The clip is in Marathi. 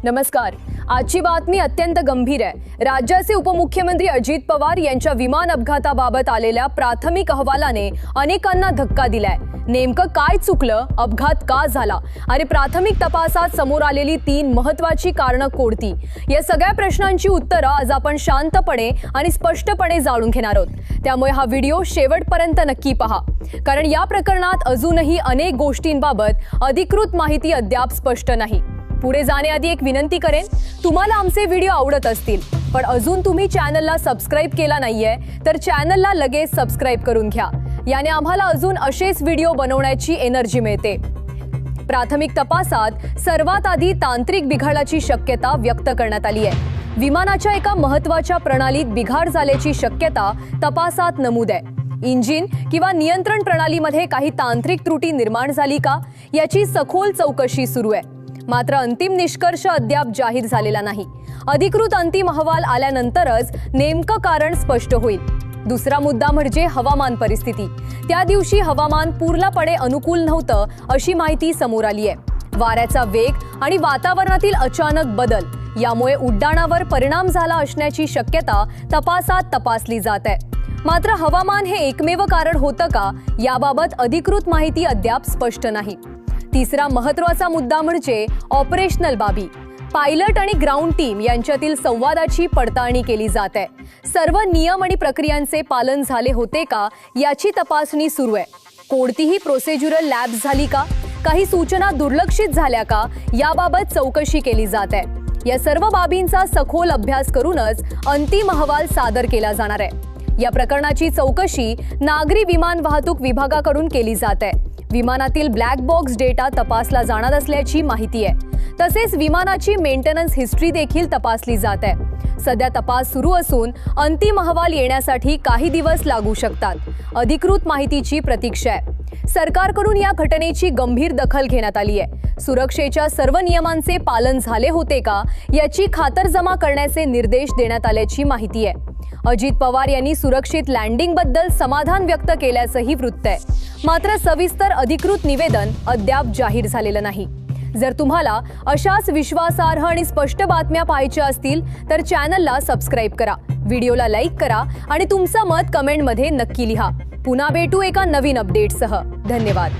नमस्कार। आजची बातमी अत्यंत गंभीर आहे। राज्याचे उपमुख्यमंत्री अजित पवार यांच्या विमान अपघाताबाबत आलेल्या प्राथमिक अहवालाने अनेकांना धक्का दिलाय। नेमकं काय चुकलं, अपघात का झाला आणि प्राथमिक तपासात समोर आलेली 3 महत्त्वाची कारणं कोणती, या सगळ्या प्रश्नांची उत्तरं आज आपण शांतपणे आणि स्पष्टपणे जाणून घेणार आहोत। त्यामुळे हा व्हिडिओ शेवटपर्यंत नक्की पहा, कारण या प्रकरणात अजूनही अनेक गोष्टींबाबत अधिकृत माहिती अद्याप स्पष्ट नाही। पुढे जाण्याआधी एक विनंती करेन, तुम्हाला आमचे व्हिडिओ आवडत असतील पण अजून तुम्ही चॅनलला सबस्क्राइब केला नाहीये तर चॅनलला लगेच सबस्क्राइब करून घ्या। याने आम्हाला अजून असेच व्हिडिओ बनवण्याची एनर्जी मिळते। प्राथमिक तपासात सर्वात आधी तांत्रिक बिघाडाची शक्यता व्यक्त करण्यात आली आहे। विमानाच्या एका महत्त्वाच्या प्रणालीत बिघाड झाल्याची शक्यता तपासात नमूद आहे। इंजिन किंवा नियंत्रण प्रणालीमध्ये काही तांत्रिक त्रुटी निर्माण झाली का याची सखोल चौकशी सुरू आहे। मात्र अंतिम निष्कर्ष अद्याप जाहीर झालेला नाही। अधिकृत अंतिम अहवाल आल्यानंतरच नेमकं कारण स्पष्ट होईल। दुसरा मुद्दा म्हणजे हवामान परिस्थिती। त्या दिवशी हवामान पूर्णपणे अनुकूल नव्हतं अशी माहिती समोर आली आहे। वाऱ्याचा वेग आणि वातावरणातील अचानक बदल यामुळे उड्डाणावर परिणाम झाला असण्याची शक्यता तपासात तपासली जात आहे। मात्र हवामान हे एकमेव कारण होतं का याबाबत अधिकृत माहिती अद्याप स्पष्ट नाही। तिसरा महत्त्वाचा मुद्दा म्हणजे ऑपरेशनल बाबी। पायलट आणि ग्राउंड टीम यांच्यातील संवादाची पडताळणी केली जात आहे। सर्व नियम आणि प्रक्रियांचे पालन झाले होते का याची तपासणी सुरू आहे। कोणतीही प्रोसिजरल लॅब्स झाली का, काही सूचना दुर्लक्षित झाल्या का याबाबत चौकशी केली जात आहे। या सर्व बाबींचा सखोल अभ्यास करूनच अंतिम अहवाल सादर केला जाणार आहे। या प्रकरणाची चौकशी नागरी विमान वाहतूक विभागाकडून केली जात आहे। विमानातील ब्लॅक बॉक्स डेटा तपासला जाणार असल्याची माहिती आहे। तसेच विमानाची मेंटेनन्स हिस्ट्री देखील तपासली जात आहे। सध्या तपास सुरू असून अंतिम अहवाल येण्यासाठी काही दिवस लागू शकतात। अधिकृत माहितीची प्रतीक्षा आहे। सरकारकडून या घटनेची गंभीर दखल घेण्यात आली आहे। सुरक्षेच्या सर्व नियमांचे पालन झाले होते का याची खातरजमा करण्याचे निर्देश देण्यात आल्याची माहिती आहे। अजित पवार यांनी सुरक्षित लँडिंगबद्दल समाधान व्यक्त केल्याचंही वृत्त आहे। मात्र सविस्तर अधिकृत निवेदन अद्याप जाहीर झालेलं नाही। जर तुम्हाला अशाच विश्वासार्ह आणि स्पष्ट बातम्या पाहायच्या असतील तर चॅनलला सबस्क्राइब करा, व्हिडिओला लाईक करा आणि तुमचं मत कमेंटमध्ये नक्की लिहा। पुन्हा भेटू एका नवीन अपडेटसह। धन्यवाद।